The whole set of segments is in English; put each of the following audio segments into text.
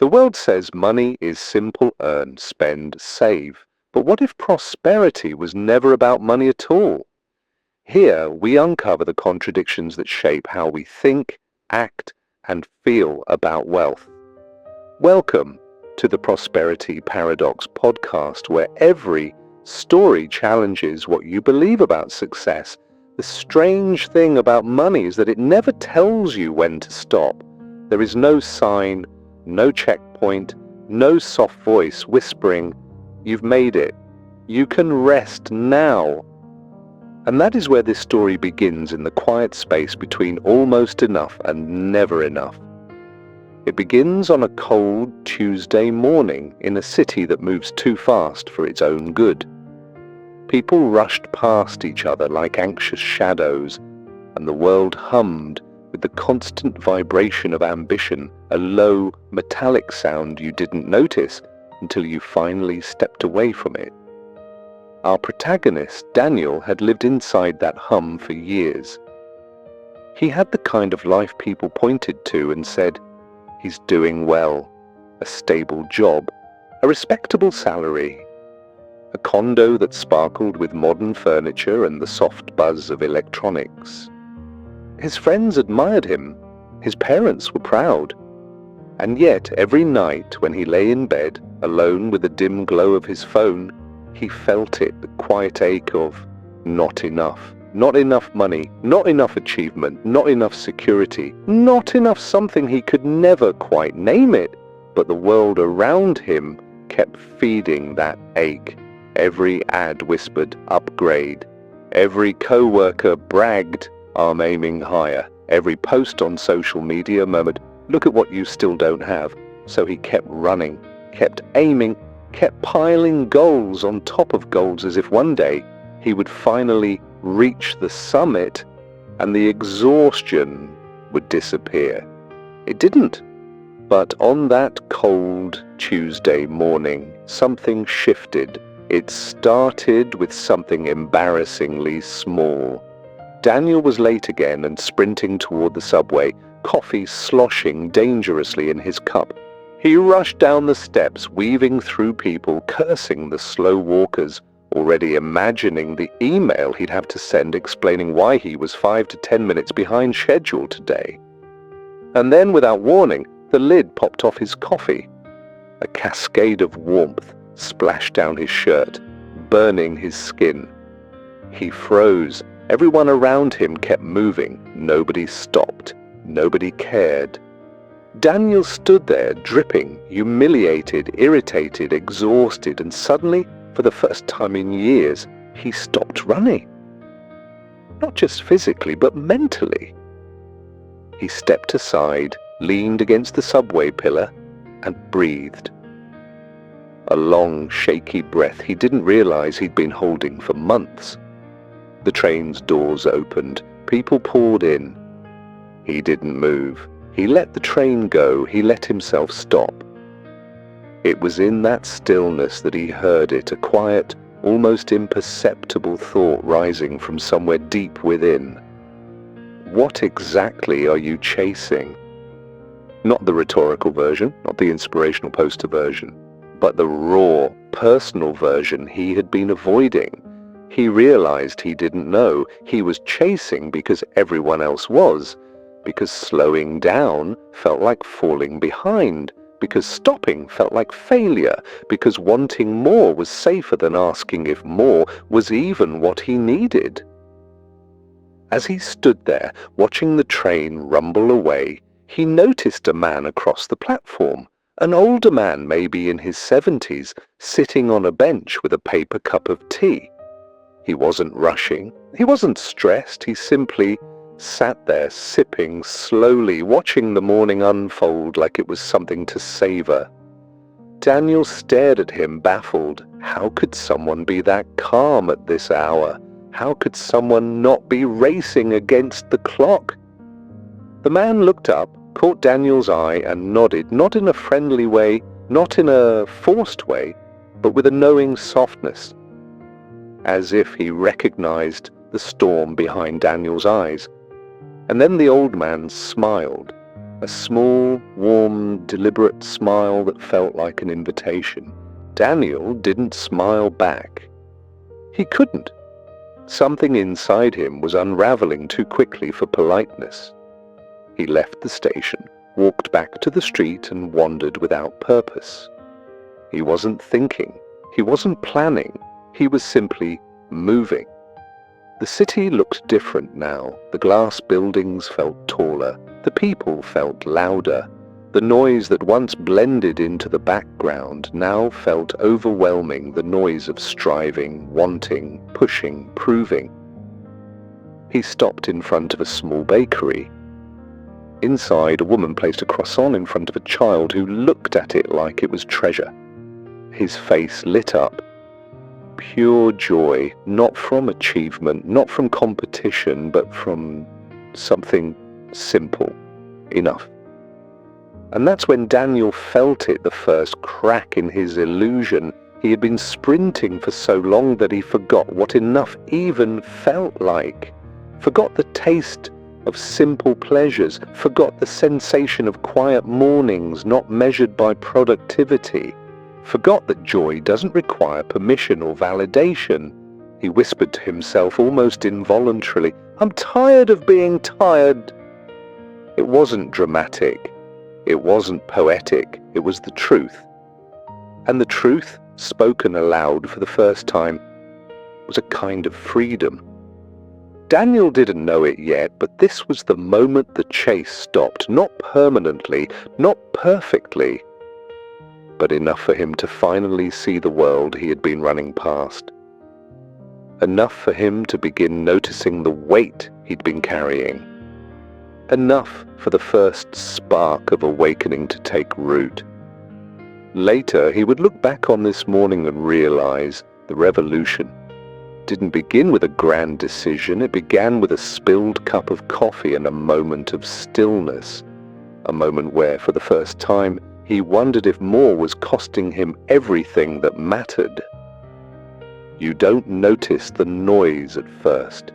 The world says money is simple: earn, spend, save. But what if prosperity was never about money at all? Here we uncover the contradictions that shape how we think, act, and feel about wealth. Welcome to the Prosperity Paradox podcast, where every story challenges what you believe about success. The strange thing about money is that it never tells you when to stop. There is no sign, no checkpoint, no soft voice whispering, "You've made it. You can rest now." And that is where this story begins, in the quiet space between almost enough and never enough. It begins on a cold Tuesday morning in a city that moves too fast for its own good. People rushed past each other like anxious shadows, and the world hummed with the constant vibration of ambition, a low, metallic sound you didn't notice until you finally stepped away from it. Our protagonist, Daniel, had lived inside that hum for years. He had the kind of life people pointed to and said, he's doing well, a stable job, a respectable salary, a condo that sparkled with modern furniture and the soft buzz of electronics. His friends admired him, his parents were proud, and yet every night when he lay in bed, alone with the dim glow of his phone, he felt it, the quiet ache of not enough. Not enough money, not enough achievement, not enough security, not enough something he could never quite name it, but the world around him kept feeding that ache. Every ad whispered, "Upgrade." Every co-worker bragged, "I'm aiming higher." Every post on social media murmured, "Look at what you still don't have." So he kept running, kept aiming, kept piling goals on top of goals, as if one day he would finally reach the summit and the exhaustion would disappear. It didn't. But on that cold Tuesday morning, something shifted. It started with something embarrassingly small. Daniel was late again and sprinting toward the subway, coffee sloshing dangerously in his cup. He rushed down the steps, weaving through people, cursing the slow walkers, already imagining the email he'd have to send explaining why he was 5 to 10 minutes behind schedule today. And then, without warning, the lid popped off his coffee. A cascade of warmth splashed down his shirt, burning his skin. He froze. Everyone around him kept moving. Nobody stopped. Nobody cared. Daniel stood there, dripping, humiliated, irritated, exhausted, and suddenly, for the first time in years, he stopped running. Not just physically, but mentally. He stepped aside, leaned against the subway pillar, and breathed. A long, shaky breath he didn't realize he'd been holding for months. The train's doors opened. People poured in. He didn't move. He let the train go. He let himself stop. It was in that stillness that he heard it, a quiet, almost imperceptible thought rising from somewhere deep within. What exactly are you chasing? Not the rhetorical version, not the inspirational poster version, but the raw, personal version he had been avoiding. He realized he didn't know. He was chasing because everyone else was, because slowing down felt like falling behind, because stopping felt like failure, because wanting more was safer than asking if more was even what he needed. As he stood there, watching the train rumble away, he noticed a man across the platform, an older man, maybe in his 70s, sitting on a bench with a paper cup of tea. He wasn't rushing, he wasn't stressed, he simply sat there sipping slowly, watching the morning unfold like it was something to savor. Daniel stared at him, baffled. How could someone be that calm at this hour? How could someone not be racing against the clock? The man looked up, caught Daniel's eye, and nodded, not in a friendly way, not in a forced way, but with a knowing softness, as if he recognized the storm behind Daniel's eyes. And then the old man smiled. A small, warm, deliberate smile that felt like an invitation. Daniel didn't smile back. He couldn't. Something inside him was unraveling too quickly for politeness. He left the station, walked back to the street, and wandered without purpose. He wasn't thinking. He wasn't planning. He was simply moving. The city looked different now. The glass buildings felt taller. The people felt louder. The noise that once blended into the background now felt overwhelming, the noise of striving, wanting, pushing, proving. He stopped in front of a small bakery. Inside, a woman placed a croissant in front of a child who looked at it like it was treasure. His face lit up. Pure joy, not from achievement, not from competition, but from something simple enough. And that's when Daniel felt it, the first crack in his illusion. He had been sprinting for so long that he forgot what enough even felt like, forgot the taste of simple pleasures, forgot the sensation of quiet mornings not measured by productivity, forgot that joy doesn't require permission or validation. He whispered to himself almost involuntarily, "I'm tired of being tired." It wasn't dramatic. It wasn't poetic. It was the truth. And the truth, spoken aloud for the first time, was a kind of freedom. Daniel didn't know it yet, but this was the moment the chase stopped, not permanently, not perfectly, but enough for him to finally see the world he had been running past. Enough for him to begin noticing the weight he'd been carrying. Enough for the first spark of awakening to take root. Later, he would look back on this morning and realize the revolution didn't begin with a grand decision. It began with a spilled cup of coffee and a moment of stillness, a moment where, for the first time, he wondered if more was costing him everything that mattered. You don't notice the noise at first.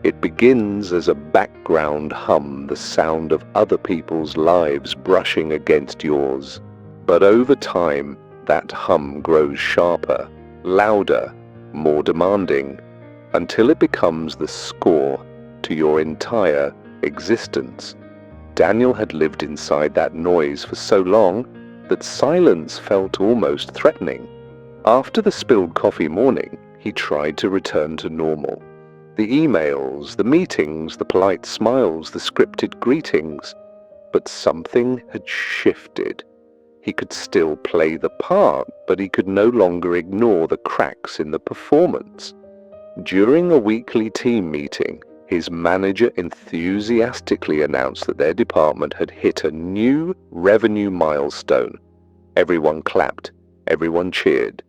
It begins as a background hum, the sound of other people's lives brushing against yours. But over time, that hum grows sharper, louder, more demanding, until it becomes the score to your entire existence. Daniel had lived inside that noise for so long that silence felt almost threatening. After the spilled coffee morning, he tried to return to normal. The emails, the meetings, the polite smiles, the scripted greetings. But something had shifted. He could still play the part, but he could no longer ignore the cracks in the performance. During a weekly team meeting, his manager enthusiastically announced that their department had hit a new revenue milestone. Everyone clapped, everyone cheered,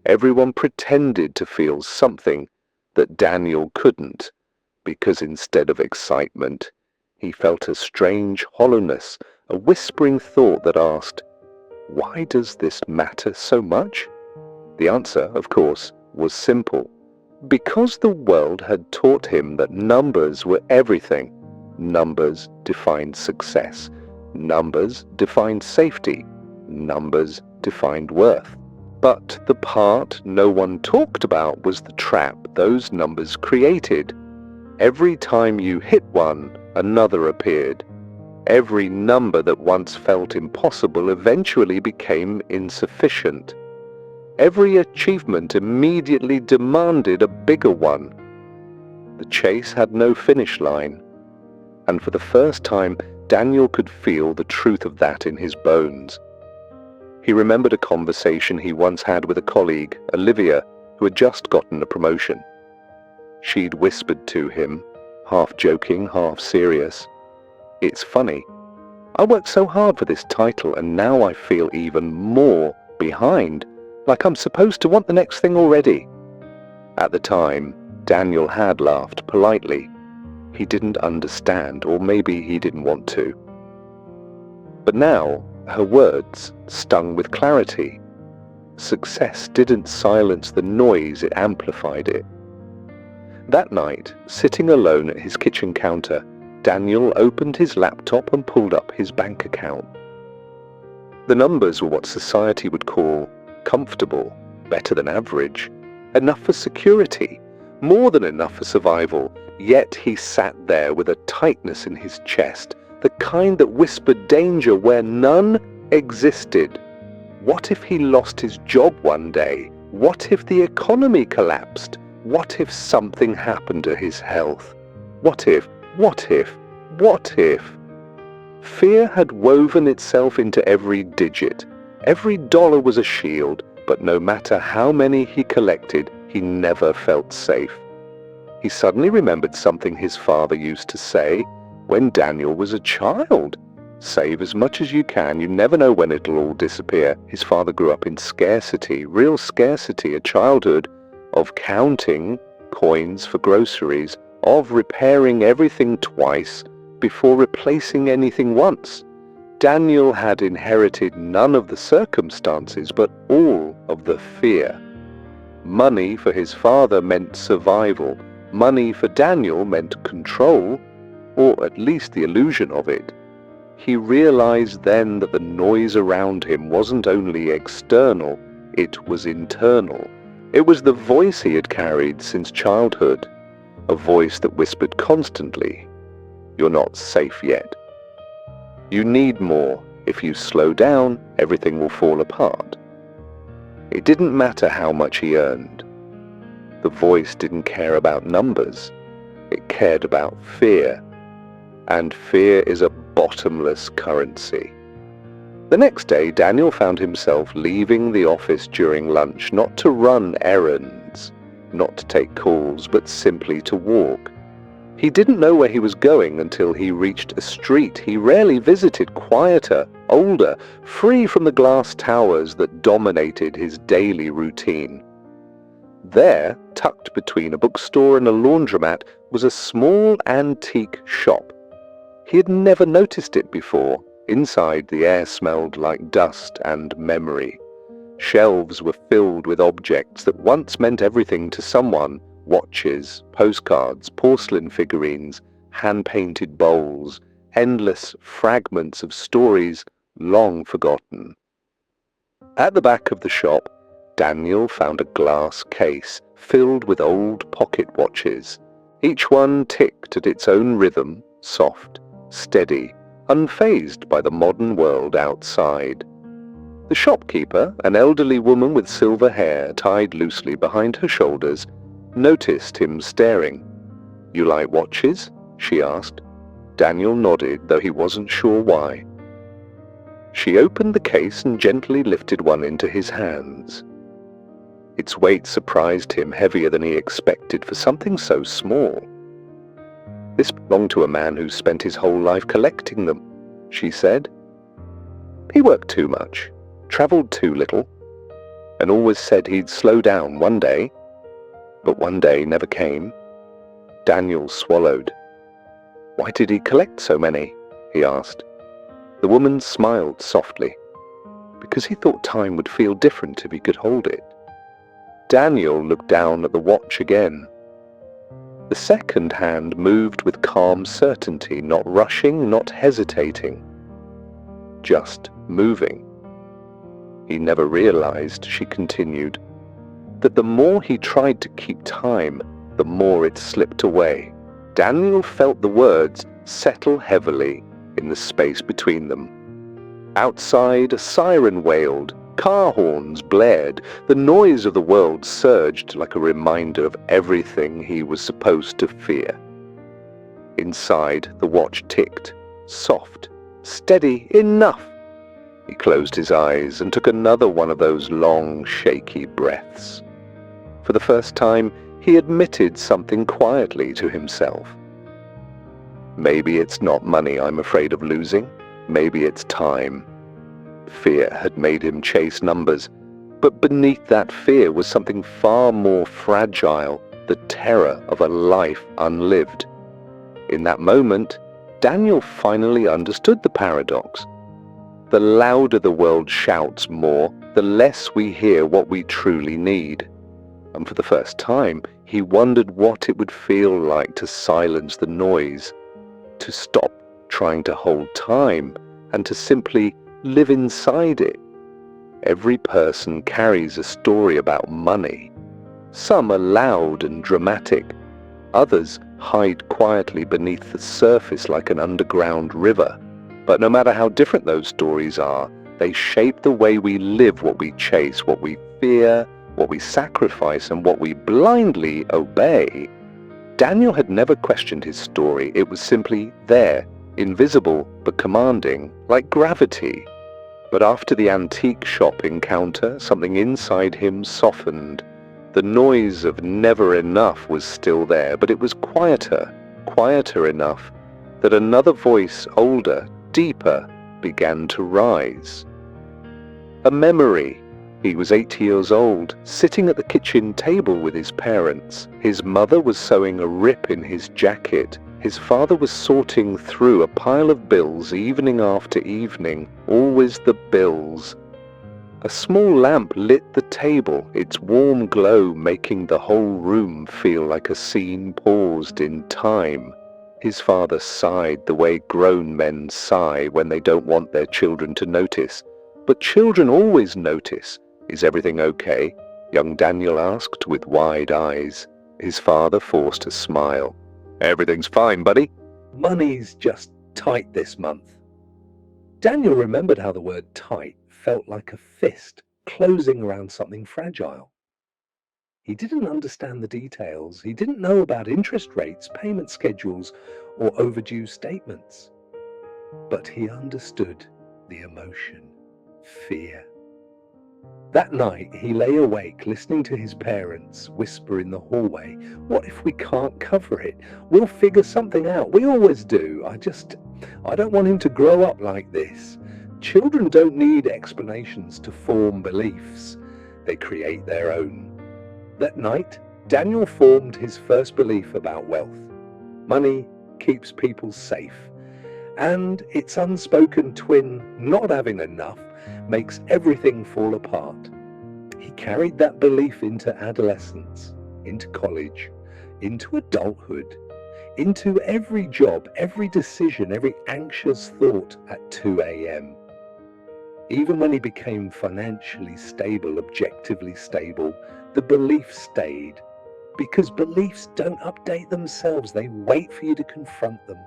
everyone pretended to feel something that Daniel couldn't, because instead of excitement, he felt a strange hollowness, a whispering thought that asked, "Why does this matter so much?" The answer, of course, was simple. Because the world had taught him that numbers were everything. Numbers defined success. Numbers defined safety. Numbers defined worth. But the part no one talked about was the trap those numbers created. Every time you hit one, another appeared. Every number that once felt impossible eventually became insufficient. Every achievement immediately demanded a bigger one. The chase had no finish line, and for the first time, Daniel could feel the truth of that in his bones. He remembered a conversation he once had with a colleague, Olivia, who had just gotten a promotion. She'd whispered to him, half joking, half serious, "It's funny. I worked so hard for this title and now I feel even more behind, like I'm supposed to want the next thing already." At the time, Daniel had laughed politely. He didn't understand, or maybe he didn't want to. But now, her words stung with clarity. Success didn't silence the noise, it amplified it. That night, sitting alone at his kitchen counter, Daniel opened his laptop and pulled up his bank account. The numbers were what society would call comfortable, better than average, enough for security, more than enough for survival, yet he sat there with a tightness in his chest, the kind that whispered danger where none existed. What if he lost his job one day? What if the economy collapsed? What if something happened to his health? What if? Fear had woven itself into every digit. Every dollar was a shield, but no matter how many he collected, he never felt safe. He suddenly remembered something his father used to say when Daniel was a child. Save as much as you can, you never know when it'll all disappear. His father grew up in scarcity, real scarcity, a childhood of counting coins for groceries, of repairing everything twice before replacing anything once. Daniel had inherited none of the circumstances, but all of the fear. Money for his father meant survival. Money for Daniel meant control, or at least the illusion of it. He realized then that the noise around him wasn't only external, it was internal. It was the voice he had carried since childhood, a voice that whispered constantly, "You're not safe yet. You need more. If you slow down, everything will fall apart." It didn't matter how much he earned. The voice didn't care about numbers. It cared about fear. And fear is a bottomless currency. The next day, Daniel found himself leaving the office during lunch, not to run errands, not to take calls, but simply to walk. He didn't know where he was going until he reached a street he rarely visited, quieter, older, free from the glass towers that dominated his daily routine. There, tucked between a bookstore and a laundromat, was a small antique shop. He had never noticed it before. Inside, the air smelled like dust and memory. Shelves were filled with objects that once meant everything to someone: watches, postcards, porcelain figurines, hand-painted bowls, endless fragments of stories long forgotten. At the back of the shop, Daniel found a glass case filled with old pocket watches. Each one ticked at its own rhythm, soft, steady, unfazed by the modern world outside. The shopkeeper, an elderly woman with silver hair tied loosely behind her shoulders, noticed him staring. "You like watches?" she asked. Daniel nodded, though he wasn't sure why. She opened the case and gently lifted one into his hands. Its weight surprised him, heavier than he expected for something so small. "This belonged to a man who spent his whole life collecting them," she said. "He worked too much, traveled too little, and always said he'd slow down one day, but one day never came." Daniel swallowed. "Why did he collect so many?" he asked. The woman smiled softly. "Because he thought time would feel different if he could hold it." Daniel looked down at the watch again. The second hand moved with calm certainty, not rushing, not hesitating, just moving. He never realized, she continued, that the more he tried to keep time, the more it slipped away. Daniel felt the words settle heavily in the space between them. Outside, a siren wailed, car horns blared, the noise of the world surged like a reminder of everything he was supposed to fear. Inside, the watch ticked, soft, steady, enough. He closed his eyes and took another one of those long, shaky breaths. For the first time, he admitted something quietly to himself. "Maybe it's not money I'm afraid of losing. Maybe it's time." Fear had made him chase numbers, but beneath that fear was something far more fragile, the terror of a life unlived. In that moment, Daniel finally understood the paradox. The louder the world shouts more, the less we hear what we truly need. And for the first time, he wondered what it would feel like to silence the noise. to stop trying to hold time and to simply live inside it. Every person carries a story about money. Some are loud and dramatic. Others hide quietly beneath the surface like an underground river. But no matter how different those stories are, they shape the way we live, what we chase, what we fear, what we sacrifice, and what we blindly obey. Daniel had never questioned his story. It was simply there, invisible but commanding, like gravity. But after the antique shop encounter, something inside him softened. The noise of never enough was still there, but it was quieter enough that another voice, older, deeper, began to rise. A memory. He was 8 years old, sitting at the kitchen table with his parents. His mother was sewing a rip in his jacket. His father was sorting through a pile of bills evening after evening, always the bills. A small lamp lit the table, its warm glow making the whole room feel like a scene paused in time. His father sighed the way grown men sigh when they don't want their children to notice. But children always notice. "Is everything okay?" young Daniel asked with wide eyes. His father forced a smile. "Everything's fine, buddy. Money's just tight this month." Daniel remembered how the word tight felt like a fist closing around something fragile. He didn't understand the details. He didn't know about interest rates, payment schedules, or overdue statements. But he understood the emotion, fear. That night, he lay awake listening to his parents whisper in the hallway, "What if we can't cover it? We'll figure something out. We always do. I don't want him to grow up like this." Children don't need explanations to form beliefs. They create their own. That night, Daniel formed his first belief about wealth. Money keeps people safe. And its unspoken twin, not having enough, makes everything fall apart. He carried that belief into adolescence, into college, into adulthood, into every job, every decision, every anxious thought at 2 a.m. Even when he became financially stable, objectively stable, the belief stayed. Because beliefs don't update themselves, they wait for you to confront them.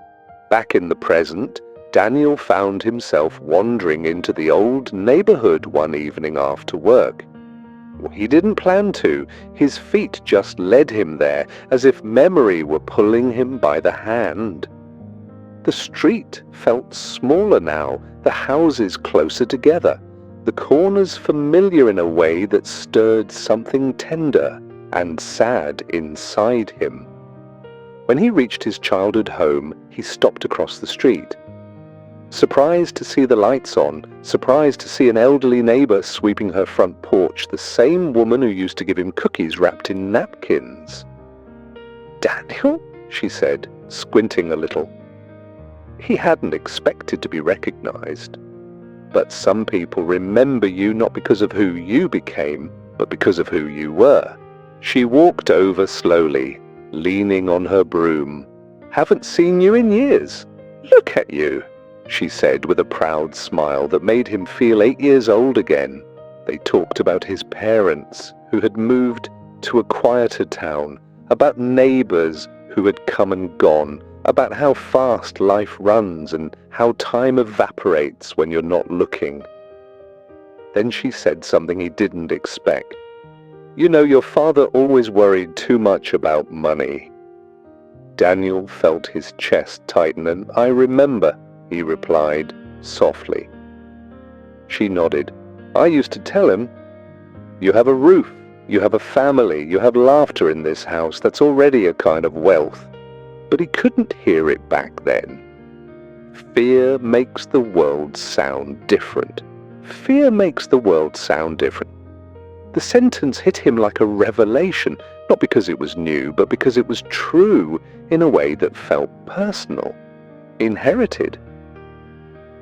Back in the present, Daniel found himself wandering into the old neighborhood one evening after work. He didn't plan to. His feet just led him there, as if memory were pulling him by the hand. The street felt smaller now, the houses closer together, the corners familiar in a way that stirred something tender and sad inside him. When he reached his childhood home, he stopped across the street. Surprised to see the lights on, surprised to see an elderly neighbor sweeping her front porch, the same woman who used to give him cookies wrapped in napkins. "Daniel?" she said, squinting a little. He hadn't expected to be recognized. But some people remember you not because of who you became, but because of who you were. She walked over slowly, leaning on her broom. "Haven't seen you in years. Look at you," she said with a proud smile that made him feel 8 years old again. They talked about his parents who had moved to a quieter town, about neighbors who had come and gone, about how fast life runs and how time evaporates when you're not looking. Then she said something he didn't expect. "You know, your father always worried too much about money." Daniel felt his chest tighten, and "I remember," he replied softly. She nodded. "I used to tell him, you have a roof, you have a family, you have laughter in this house. That's already a kind of wealth." But he couldn't hear it back then. Fear makes the world sound different. Fear makes the world sound different. The sentence hit him like a revelation, not because it was new, but because it was true in a way that felt personal, inherited.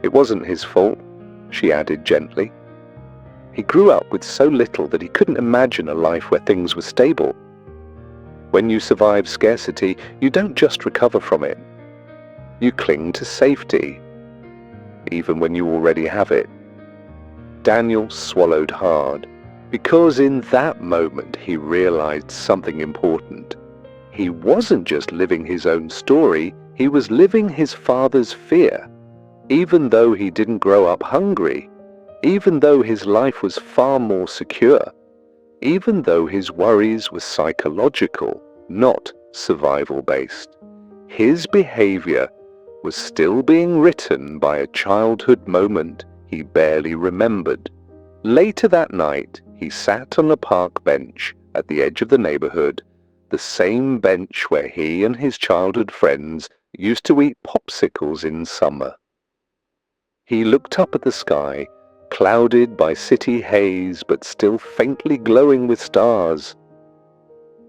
"It wasn't his fault," she added gently. "He grew up with so little that he couldn't imagine a life where things were stable. When you survive scarcity, you don't just recover from it. You cling to safety, even when you already have it. Daniel swallowed hard, because in that moment he realized something important. He wasn't just living his own story, he was living his father's fear. Even though he didn't grow up hungry, even though his life was far more secure, even though his worries were psychological, not survival-based, his behavior was still being written by a childhood moment he barely remembered. Later that night, he sat on a park bench at the edge of the neighborhood, the same bench where he and his childhood friends used to eat popsicles in summer. He looked up at the sky, clouded by city haze but still faintly glowing with stars.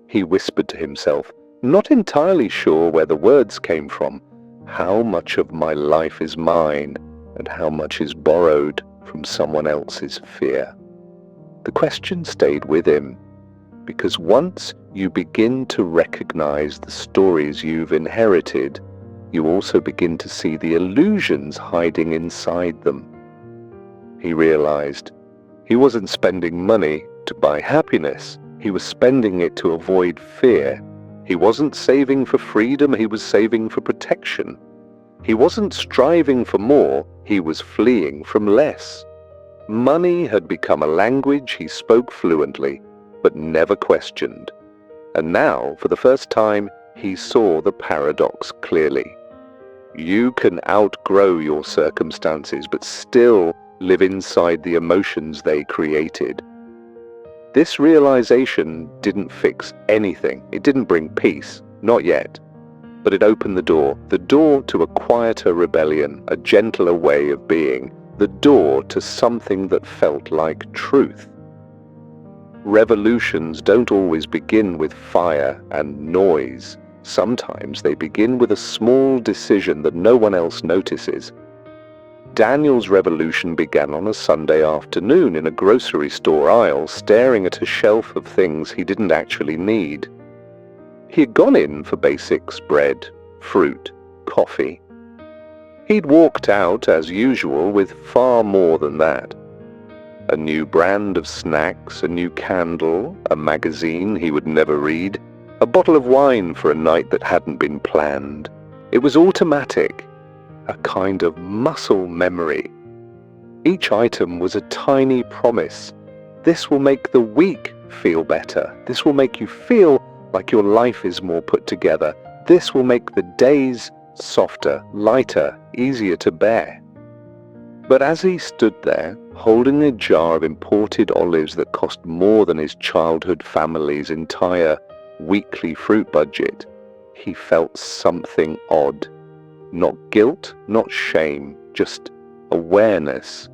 He whispered to himself, not entirely sure where the words came from, "How much of my life is mine, and how much is borrowed from someone else's fear?" The question stayed with him, because once you begin to recognize the stories you've inherited, you also begin to see the illusions hiding inside them. He realized he wasn't spending money to buy happiness, he was spending it to avoid fear. He wasn't saving for freedom, he was saving for protection. He wasn't striving for more, he was fleeing from less. Money had become a language he spoke fluently, but never questioned. And now, for the first time, he saw the paradox clearly. You can outgrow your circumstances, but still live inside the emotions they created. This realization didn't fix anything. It didn't bring peace, not yet. But it opened the door to a quieter rebellion, a gentler way of being, the door to something that felt like truth. Revolutions don't always begin with fire and noise. Sometimes they begin with a small decision that no one else notices. Daniel's revolution began on a Sunday afternoon in a grocery store aisle, staring at a shelf of things he didn't actually need. He had gone in for basics: bread, fruit, coffee. He'd walked out as usual with far more than that. A new brand of snacks, a new candle, a magazine he would never read, a bottle of wine for a night that hadn't been planned. It was automatic, a kind of muscle memory. Each item was a tiny promise. This will make the week feel better. This will make you feel like your life is more put together. This will make the days softer, lighter, easier to bear. But as he stood there, holding a jar of imported olives that cost more than his childhood family's entire weekly fruit budget, he felt something odd. Not guilt, not shame, just awareness.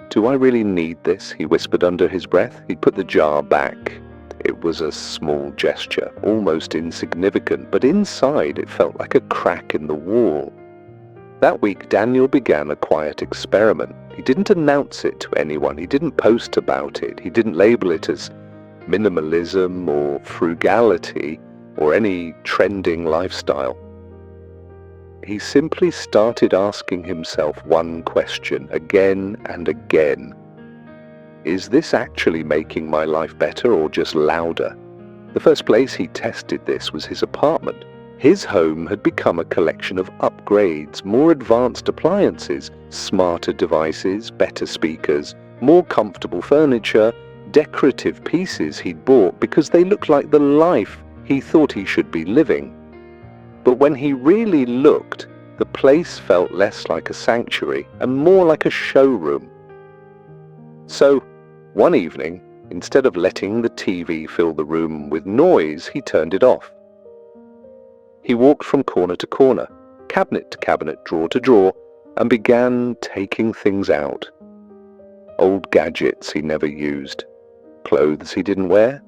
"Do I really need this?" he whispered under his breath. He put the jar back. It was a small gesture, almost insignificant, but inside it felt like a crack in the wall. That week, Daniel began a quiet experiment. He didn't announce it to anyone. He didn't post about it. He didn't label it as minimalism or frugality or any trending lifestyle. He simply started asking himself one question again and again. Is this actually making my life better or just louder? The first place he tested this was his apartment. His home had become a collection of upgrades, more advanced appliances, smarter devices, better speakers, more comfortable furniture, decorative pieces he'd bought because they looked like the life he thought he should be living. But when he really looked, the place felt less like a sanctuary and more like a showroom. So, one evening, instead of letting the TV fill the room with noise, he turned it off. He walked from corner to corner, cabinet to cabinet, drawer to drawer, and began taking things out. Old gadgets he never used, clothes he didn't wear,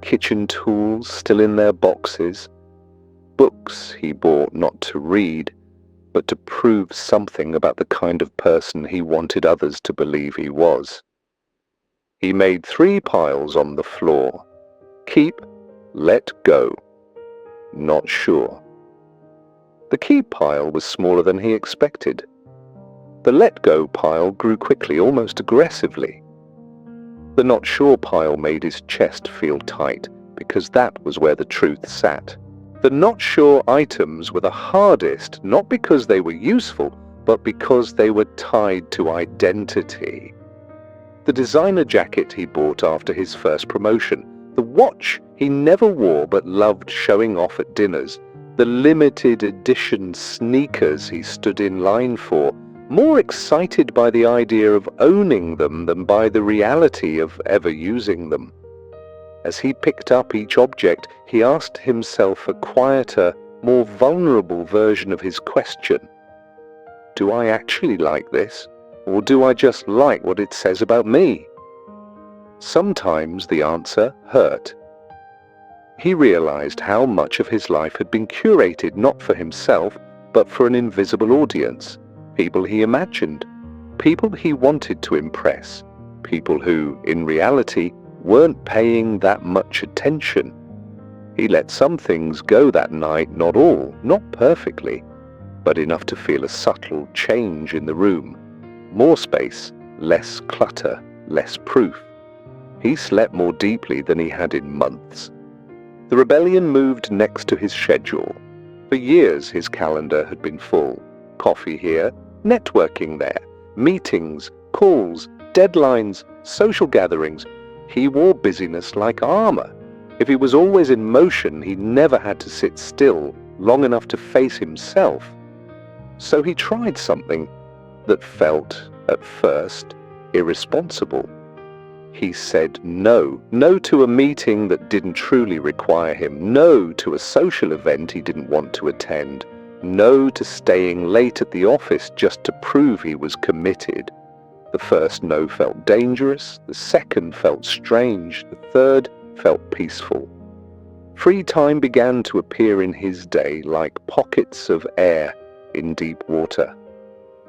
kitchen tools still in their boxes, books he bought not to read, but to prove something about the kind of person he wanted others to believe he was. He made 3 piles on the floor: keep, let go, not sure. The keep pile was smaller than he expected. The let-go pile grew quickly, almost aggressively. The not sure pile made his chest feel tight, because that was where the truth sat. The not sure items were the hardest, not because they were useful, but because they were tied to identity. The designer jacket he bought after his first promotion, the watch he never wore but loved showing off at dinners, the limited edition sneakers he stood in line for, more excited by the idea of owning them than by the reality of ever using them. As he picked up each object, he asked himself a quieter, more vulnerable version of his question. Do I actually like this, or do I just like what it says about me? Sometimes the answer hurt. He realized how much of his life had been curated not for himself, but for an invisible audience. People he imagined, people he wanted to impress, people who, in reality, weren't paying that much attention. He let some things go that night, not all, not perfectly, but enough to feel a subtle change in the room. More space, less clutter, less proof. He slept more deeply than he had in months. The rebellion moved next to his schedule. For years his calendar had been full. Coffee here, networking there, meetings, calls, deadlines, social gatherings. He wore busyness like armor. If he was always in motion, he never had to sit still long enough to face himself. So he tried something that felt, at first, irresponsible. He said no. No to a meeting that didn't truly require him. No to a social event he didn't want to attend. No to staying late at the office just to prove he was committed. The first no felt dangerous, the second felt strange, the third felt peaceful. Free time began to appear in his day like pockets of air in deep water.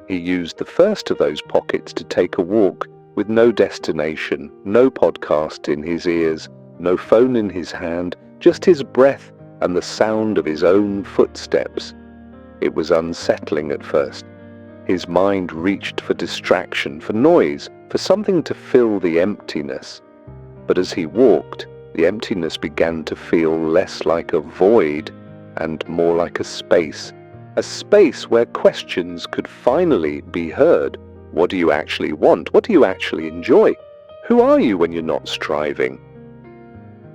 He used the first of those pockets to take a walk with no destination, no podcast in his ears, no phone in his hand, just his breath and the sound of his own footsteps. It was unsettling at first. His mind reached for distraction, for noise, for something to fill the emptiness. But as he walked, the emptiness began to feel less like a void and more like a space where questions could finally be heard. What do you actually want? What do you actually enjoy? Who are you when you're not striving?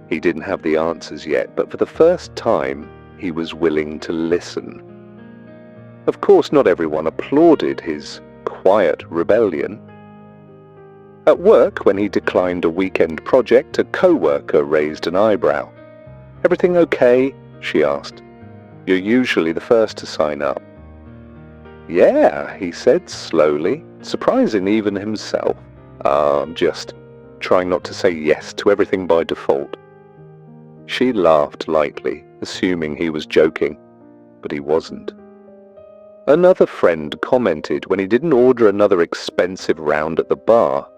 He didn't have the answers yet, but for the first time, he was willing to listen. Of course, not everyone applauded his quiet rebellion. At work, when he declined a weekend project, a co-worker raised an eyebrow. "Everything okay?" she asked. "You're usually the first to sign up." "Yeah," he said slowly, surprising even himself. I'm just trying not to say yes to everything by default." She laughed lightly, assuming he was joking, but he wasn't. Another friend commented when he didn't order another expensive round at the bar.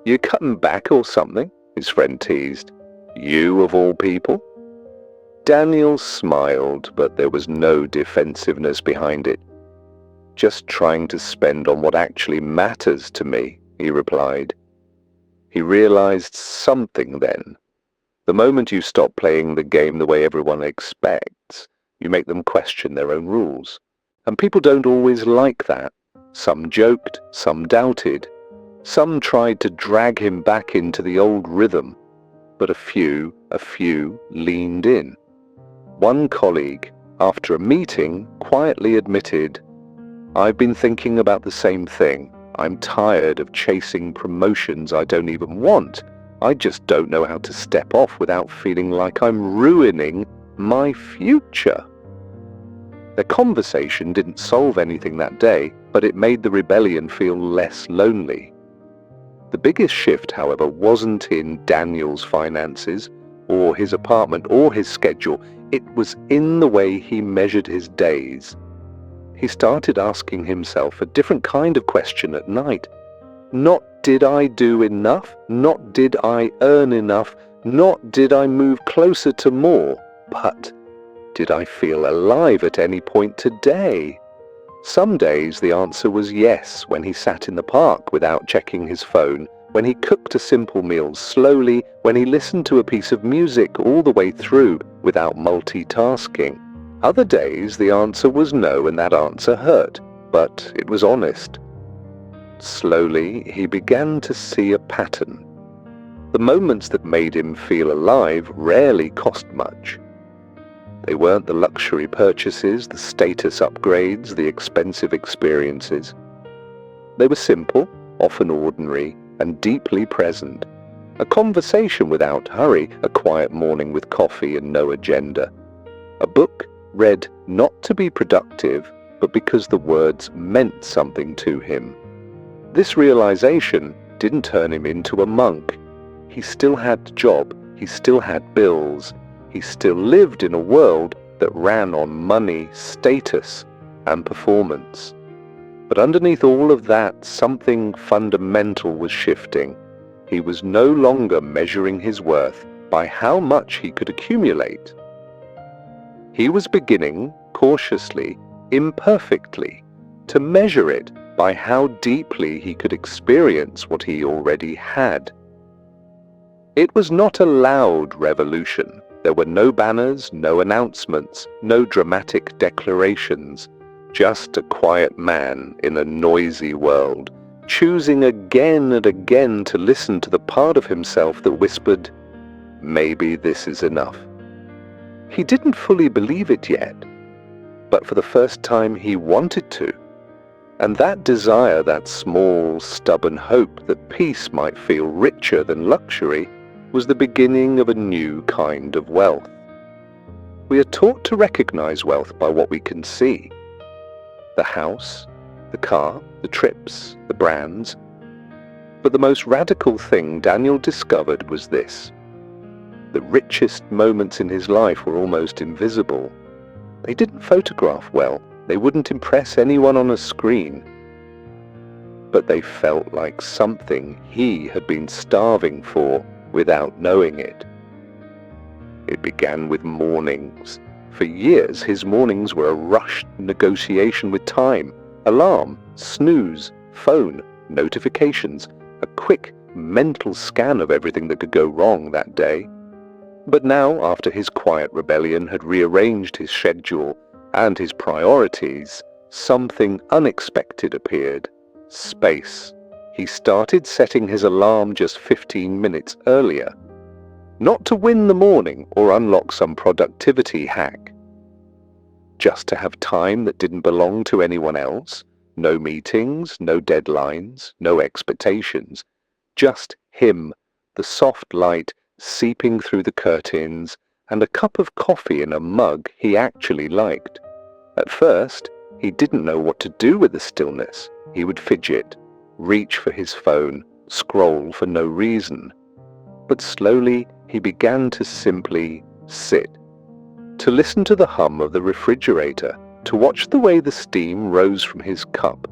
"You cutting back or something?" his friend teased. "You of all people?" Daniel smiled, but there was no defensiveness behind it. "Just trying to spend on what actually matters to me," he replied. He realized something then. The moment you stop playing the game the way everyone expects, you make them question their own rules. And people don't always like that. Some joked, some doubted. Some tried to drag him back into the old rhythm, but a few leaned in. One colleague, after a meeting, quietly admitted, "I've been thinking about the same thing. I'm tired of chasing promotions I don't even want. I just don't know how to step off without feeling like I'm ruining my future." Their conversation didn't solve anything that day, but it made the rebellion feel less lonely. The biggest shift, however, wasn't in Daniel's finances, or his apartment, or his schedule. It was in the way he measured his days. He started asking himself a different kind of question at night. Not did I do enough, not did I earn enough, not did I move closer to more, but Did I feel alive at any point today? Some days the answer was yes, when he sat in the park without checking his phone, when he cooked a simple meal slowly, when he listened to a piece of music all the way through without multitasking. Other days the answer was no, and that answer hurt, but it was honest. Slowly he began to see a pattern. The moments that made him feel alive rarely cost much. They weren't the luxury purchases, the status upgrades, the expensive experiences. They were simple, often ordinary, and deeply present. A conversation without hurry, a quiet morning with coffee and no agenda. A book read not to be productive, but because the words meant something to him. This realization didn't turn him into a monk. He still had a job, he still had bills, he still lived in a world that ran on money, status, and performance. But underneath all of that, something fundamental was shifting. He was no longer measuring his worth by how much he could accumulate. He was beginning, cautiously, imperfectly, to measure it by how deeply he could experience what he already had. It was not a loud revolution. There were no banners, no announcements, no dramatic declarations. Just a quiet man in a noisy world, choosing again and again to listen to the part of himself that whispered, "Maybe this is enough." He didn't fully believe it yet, but for the first time he wanted to. And that desire, that small, stubborn hope that peace might feel richer than luxury, was the beginning of a new kind of wealth. We are taught to recognize wealth by what we can see. The house, the car, the trips, the brands. But the most radical thing Daniel discovered was this. The richest moments in his life were almost invisible. They didn't photograph well. They wouldn't impress anyone on a screen. But they felt like something he had been starving for without knowing it. It began with mornings. For years, his mornings were a rushed negotiation with time. Alarm, snooze, phone, notifications, a quick mental scan of everything that could go wrong that day. But now, after his quiet rebellion had rearranged his schedule and his priorities, something unexpected appeared. Space. He started setting his alarm just 15 minutes earlier. Not to win the morning or unlock some productivity hack. Just to have time that didn't belong to anyone else. No meetings, no deadlines, no expectations. Just him, the soft light seeping through the curtains, and a cup of coffee in a mug he actually liked. At first, he didn't know what to do with the stillness. He would fidget, reach for his phone, scroll for no reason. But slowly he began to simply sit, to listen to the hum of the refrigerator, to watch the way the steam rose from his cup,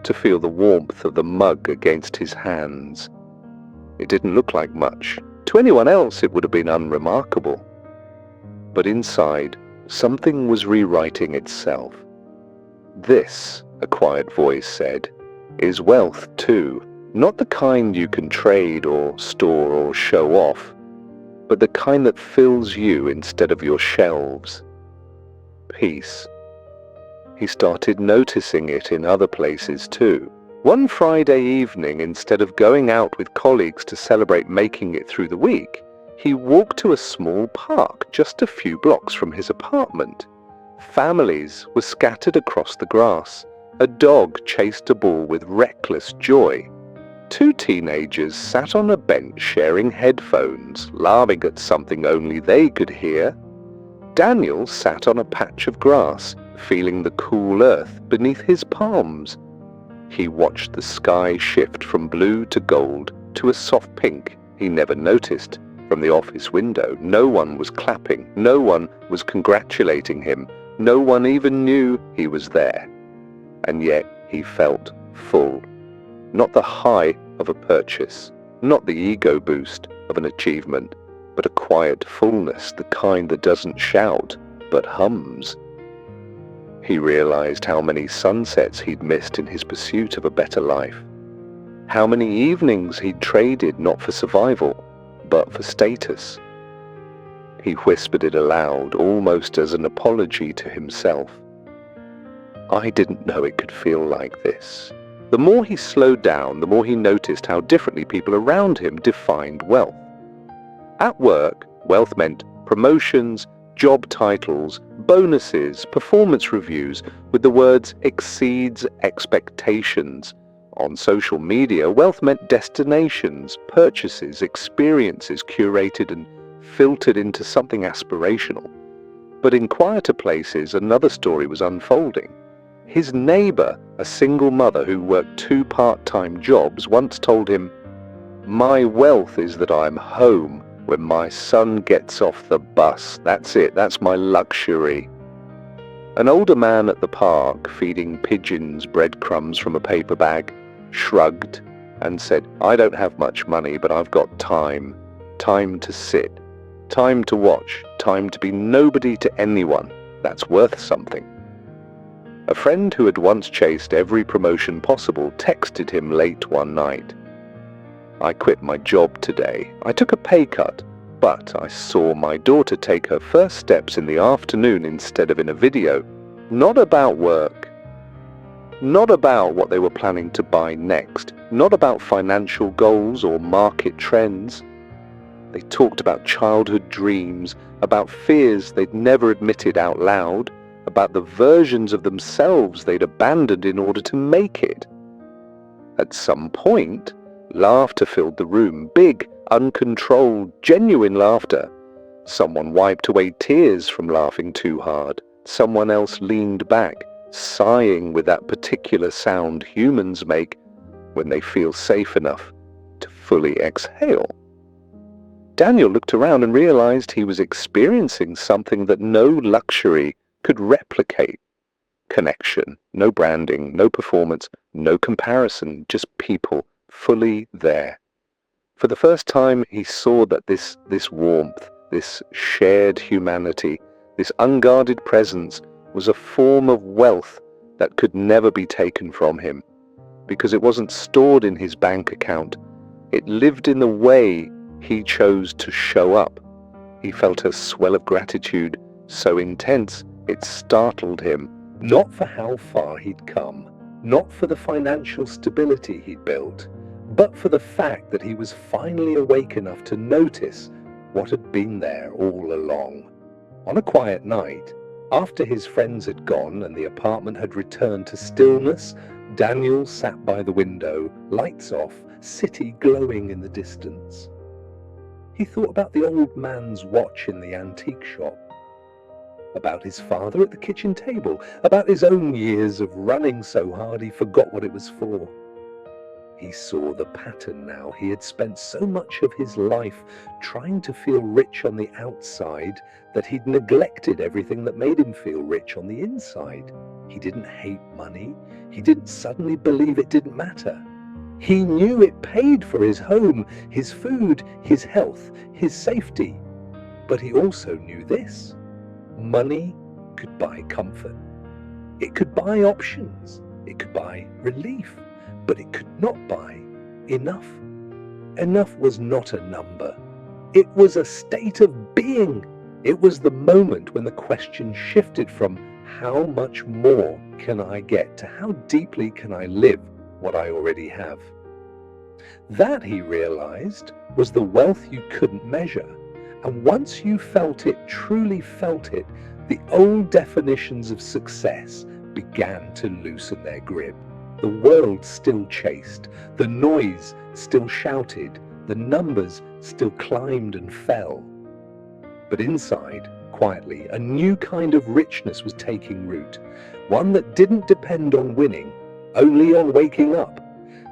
to feel the warmth of the mug against his hands. It didn't look like much. To anyone else it would have been unremarkable. But inside, something was rewriting itself. This, a quiet voice said, is wealth too. Not the kind you can trade or store or show off, but the kind that fills you instead of your shelves. Peace. He started noticing it in other places too. One Friday evening, instead of going out with colleagues to celebrate making it through the week, he walked to a small park just a few blocks from his apartment. Families were scattered across the grass. A dog chased a ball with reckless joy. Two teenagers sat on a bench sharing headphones, laughing at something only they could hear. Daniel sat on a patch of grass, feeling the cool earth beneath his palms. He watched the sky shift from blue to gold to a soft pink he never noticed from the office window. No one was clapping, no one was congratulating him, no one even knew he was there. And yet he felt full. Not the high of a purchase, not the ego boost of an achievement, but a quiet fullness, the kind that doesn't shout, but hums. He realized how many sunsets he'd missed in his pursuit of a better life, how many evenings he'd traded not for survival, but for status. He whispered it aloud, almost as an apology to himself. I didn't know it could feel like this. The more he slowed down, the more he noticed how differently people around him defined wealth. At work, wealth meant promotions, job titles, bonuses, performance reviews, with the words exceeds expectations. On social media, wealth meant destinations, purchases, experiences curated and filtered into something aspirational. But in quieter places, another story was unfolding. His neighbor, a single mother who worked 2 part-time jobs, once told him, "My wealth is that I'm home when my son gets off the bus. That's it, that's my luxury." An older man at the park, feeding pigeons breadcrumbs from a paper bag, shrugged and said, "I don't have much money, but I've got time. Time to sit. Time to watch. Time to be nobody to anyone. That's worth something." A friend who had once chased every promotion possible texted him late one night. "I quit my job today. I took a pay cut, but I saw my daughter take her first steps in the afternoon instead of in a video. Not about work. Not about what they were planning to buy next. Not about financial goals or market trends. They talked about childhood dreams, about fears they'd never admitted out loud, about the versions of themselves they'd abandoned in order to make it." At some point, laughter filled the room, big, uncontrolled, genuine laughter. Someone wiped away tears from laughing too hard. Someone else leaned back, sighing with that particular sound humans make when they feel safe enough to fully exhale. Daniel looked around and realized he was experiencing something that no luxury could replicate. Connection, no branding, no performance, no comparison, just people fully there. For the first time, he saw that this warmth, this shared humanity, this unguarded presence was a form of wealth that could never be taken from him, because it wasn't stored in his bank account. It lived in the way he chose to show up. He felt a swell of gratitude, so intense it startled him, not for how far he'd come, not for the financial stability he'd built, but for the fact that he was finally awake enough to notice what had been there all along. On a quiet night, after his friends had gone and the apartment had returned to stillness, Daniel sat by the window, lights off, city glowing in the distance. He thought about the old man's watch in the antique shop, about his father at the kitchen table, about his own years of running so hard he forgot what it was for. He saw the pattern now. He had spent so much of his life trying to feel rich on the outside that he'd neglected everything that made him feel rich on the inside. He didn't hate money. He didn't suddenly believe it didn't matter. He knew it paid for his home, his food, his health, his safety. But he also knew this: money could buy comfort. It could buy options. It could buy relief. But it could not buy enough. Enough was not a number. It was a state of being. It was the moment when the question shifted from how much more can I get to how deeply can I live what I already have. That, he realized, was the wealth you couldn't measure. And once you felt it, truly felt it, the old definitions of success began to loosen their grip. The world still chased, the noise still shouted, the numbers still climbed and fell. But inside, quietly, a new kind of richness was taking root, one that didn't depend on winning, only on waking up.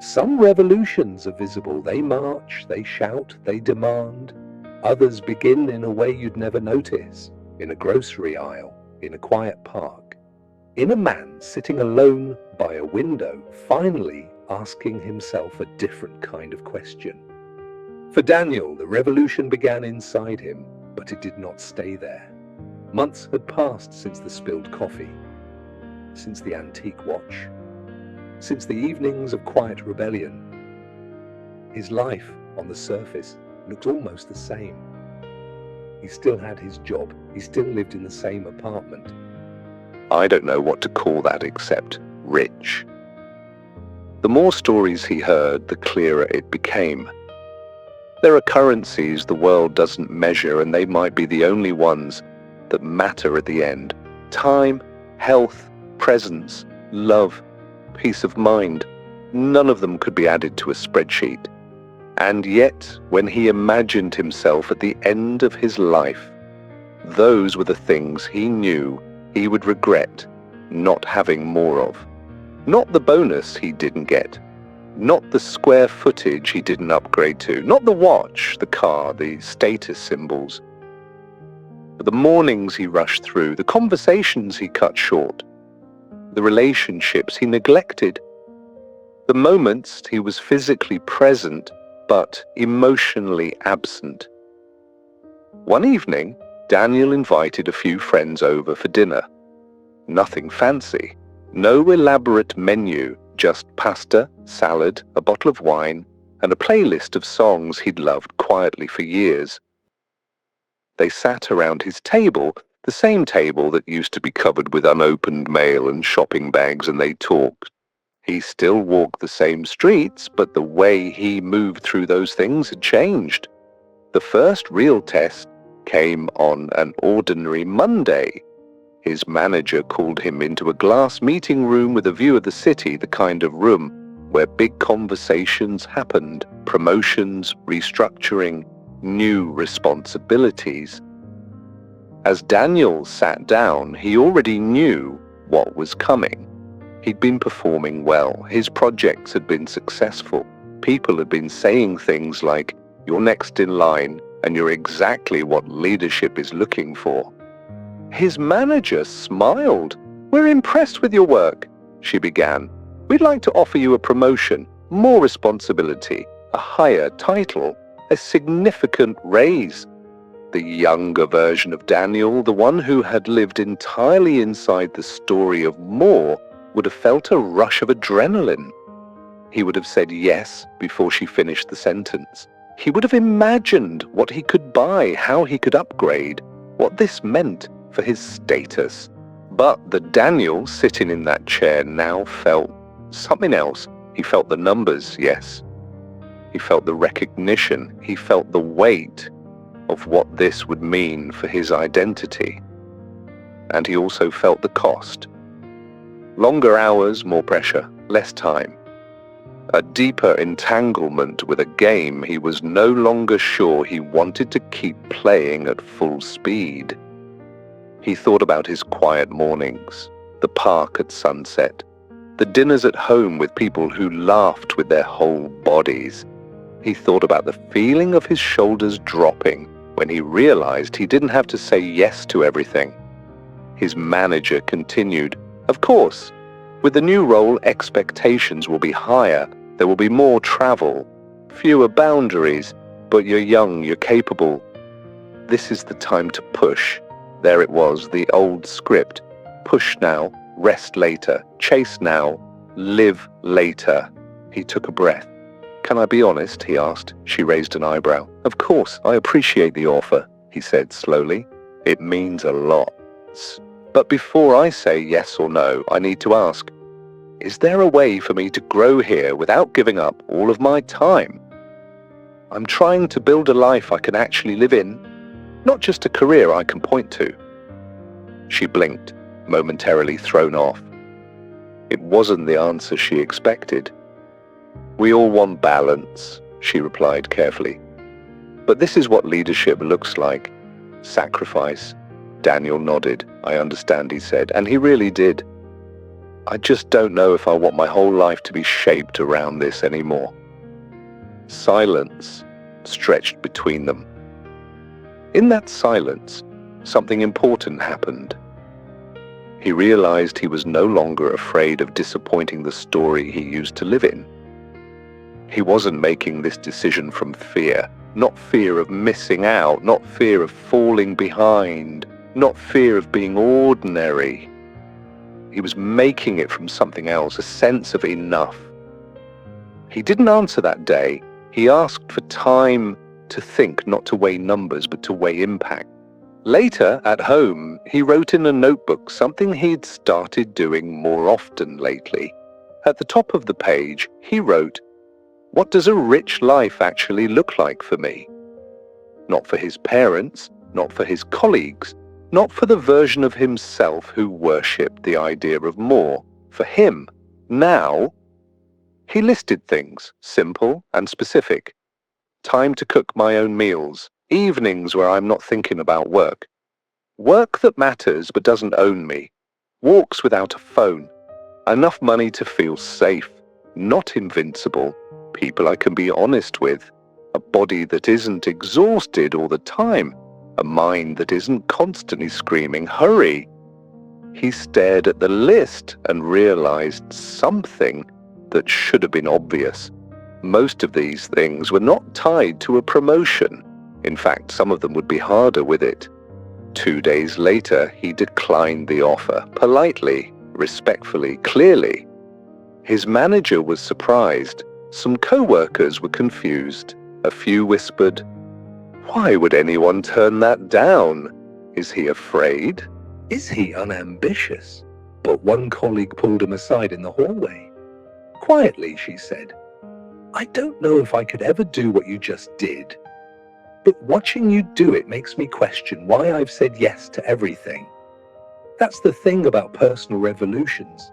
Some revolutions are visible. They march, they shout, they demand. Others begin in a way you'd never notice, in a grocery aisle, in a quiet park. In a man sitting alone by a window, finally asking himself a different kind of question. For Daniel, the revolution began inside him, but it did not stay there. Months had passed since the spilled coffee, since the antique watch, since the evenings of quiet rebellion. His life, on the surface, looked almost the same. He still had his job. He still lived in the same apartment. I don't know what to call that except rich. The more stories he heard, the clearer it became. There are currencies the world doesn't measure, and they might be the only ones that matter at the end. Time, health, presence, love, peace of mind. None of them could be added to a spreadsheet. And yet, when he imagined himself at the end of his life, those were the things he knew he would regret not having more of. Not the bonus he didn't get, not the square footage he didn't upgrade to, not the watch, the car, the status symbols, but the mornings he rushed through, the conversations he cut short, the relationships he neglected, the moments he was physically present but emotionally absent. One evening, Daniel invited a few friends over for dinner. Nothing fancy, no elaborate menu, just pasta, salad, a bottle of wine, and a playlist of songs he'd loved quietly for years. They sat around his table, the same table that used to be covered with unopened mail and shopping bags, and they talked. He still walked the same streets, but the way he moved through those things had changed. The first real test came on an ordinary Monday. His manager called him into a glass meeting room with a view of the city, the kind of room where big conversations happened, promotions, restructuring, new responsibilities. As Daniel sat down, he already knew what was coming. He'd been performing well. His projects had been successful. People had been saying things like, "You're next in line, and you're exactly what leadership is looking for." His manager smiled. "We're impressed with your work," she began. "We'd like to offer you a promotion, more responsibility, a higher title, a significant raise." The younger version of Daniel, the one who had lived entirely inside the story of more, would have felt a rush of adrenaline. He would have said yes before she finished the sentence. He would have imagined what he could buy, how he could upgrade, what this meant for his status. But the Daniel sitting in that chair now felt something else. He felt the numbers, yes. He felt the recognition. He felt the weight of what this would mean for his identity. And he also felt the cost. Longer hours, more pressure, less time. A deeper entanglement with a game he was no longer sure he wanted to keep playing at full speed. He thought about his quiet mornings, the park at sunset, the dinners at home with people who laughed with their whole bodies. He thought about the feeling of his shoulders dropping when he realized he didn't have to say yes to everything. His manager continued, "Of course, with the new role, expectations will be higher. There will be more travel, fewer boundaries, but you're young, you're capable. This is the time to push." There it was, the old script. Push now, rest later, chase now, live later. He took a breath. "Can I be honest?" he asked. She raised an eyebrow. "Of course, I appreciate the offer," he said slowly. "It means a lot. But before I say yes or no, I need to ask, is there a way for me to grow here without giving up all of my time? I'm trying to build a life I can actually live in, not just a career I can point to." She blinked, momentarily thrown off. It wasn't the answer she expected. "We all want balance," she replied carefully. "But this is what leadership looks like. Sacrifice." Daniel nodded. "I understand," he said, and he really did. "I just don't know if I want my whole life to be shaped around this anymore." Silence stretched between them. In that silence, something important happened. He realized he was no longer afraid of disappointing the story he used to live in. He wasn't making this decision from fear, not fear of missing out, not fear of falling behind, not fear of being ordinary. He was making it from something else, a sense of enough. He didn't answer that day. He asked for time to think, not to weigh numbers, but to weigh impact. Later, at home, he wrote in a notebook something he'd started doing more often lately. At the top of the page, he wrote, "What does a rich life actually look like for me?" Not for his parents, not for his colleagues, not for the version of himself who worshipped the idea of more. For him, now, he listed things, simple and specific. Time to cook my own meals, evenings where I'm not thinking about work. Work that matters but doesn't own me. Walks without a phone. Enough money to feel safe, not invincible. People I can be honest with. A body that isn't exhausted all the time. A mind that isn't constantly screaming, "Hurry!" He stared at the list and realized something that should have been obvious. Most of these things were not tied to a promotion. In fact, some of them would be harder with it. 2 days later, he declined the offer, politely, respectfully, clearly. His manager was surprised. Some co-workers were confused. A few whispered, "Why would anyone turn that down? Is he afraid? Is he unambitious?" But one colleague pulled him aside in the hallway. Quietly, she said, "I don't know if I could ever do what you just did, but watching you do it makes me question why I've said yes to everything." That's the thing about personal revolutions.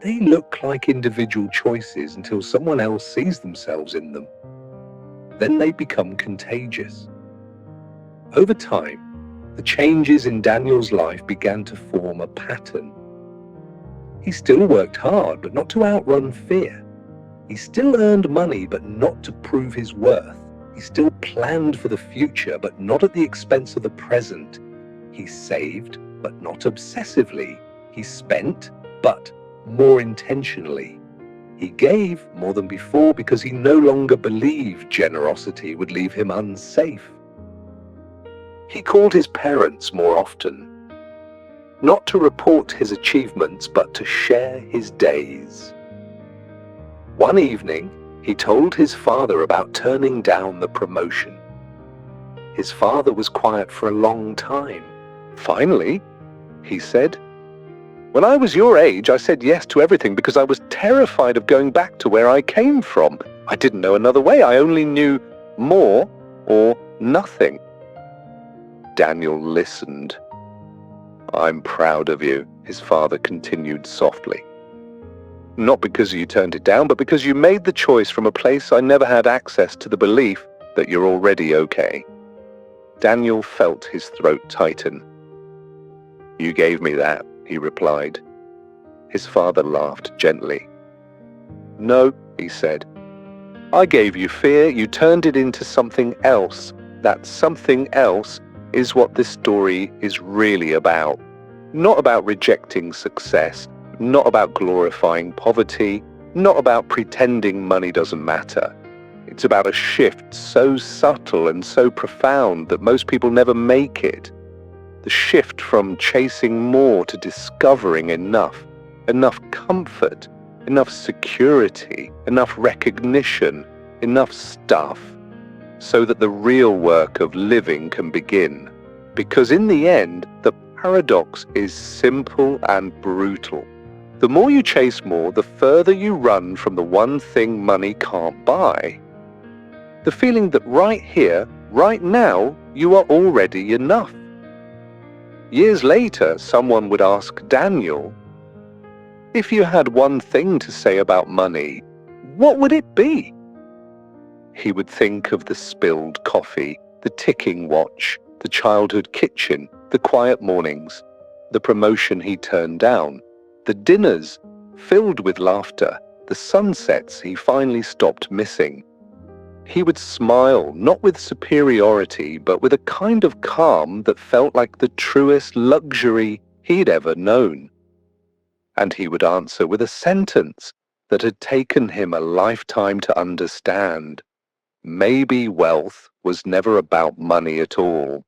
They look like individual choices until someone else sees themselves in them. Then they become contagious. Over time, the changes in Daniel's life began to form a pattern. He still worked hard, but not to outrun fear. He still earned money, but not to prove his worth. He still planned for the future, but not at the expense of the present. He saved, but not obsessively. He spent, but more intentionally. He gave more than before because he no longer believed generosity would leave him unsafe. He called his parents more often, not to report his achievements, but to share his days. One evening, he told his father about turning down the promotion. His father was quiet for a long time. Finally, he said, "When I was your age, I said yes to everything because I was terrified of going back to where I came from. I didn't know another way. I only knew more or nothing." Daniel listened. "I'm proud of you," his father continued softly. "Not because you turned it down, but because you made the choice from a place I never had access to the belief that you're already okay." Daniel felt his throat tighten. "You gave me that," he replied. His father laughed gently. "No," he said. "I gave you fear, you turned it into something else. That something else is what this story is really about. Not about rejecting success, not about glorifying poverty, not about pretending money doesn't matter. It's about a shift so subtle and so profound that most people never make it. The shift from chasing more to discovering enough, enough comfort, enough security, enough recognition, enough stuff, so that the real work of living can begin. Because in the end, the paradox is simple and brutal. The more you chase more, the further you run from the one thing money can't buy. The feeling that right here, right now, you are already enough. Years later, someone would ask Daniel, "If you had one thing to say about money, what would it be?" He would think of the spilled coffee, the ticking watch, the childhood kitchen, the quiet mornings, the promotion he turned down, the dinners filled with laughter, the sunsets he finally stopped missing. He would smile, not with superiority, but with a kind of calm that felt like the truest luxury he'd ever known. And he would answer with a sentence that had taken him a lifetime to understand. Maybe wealth was never about money at all.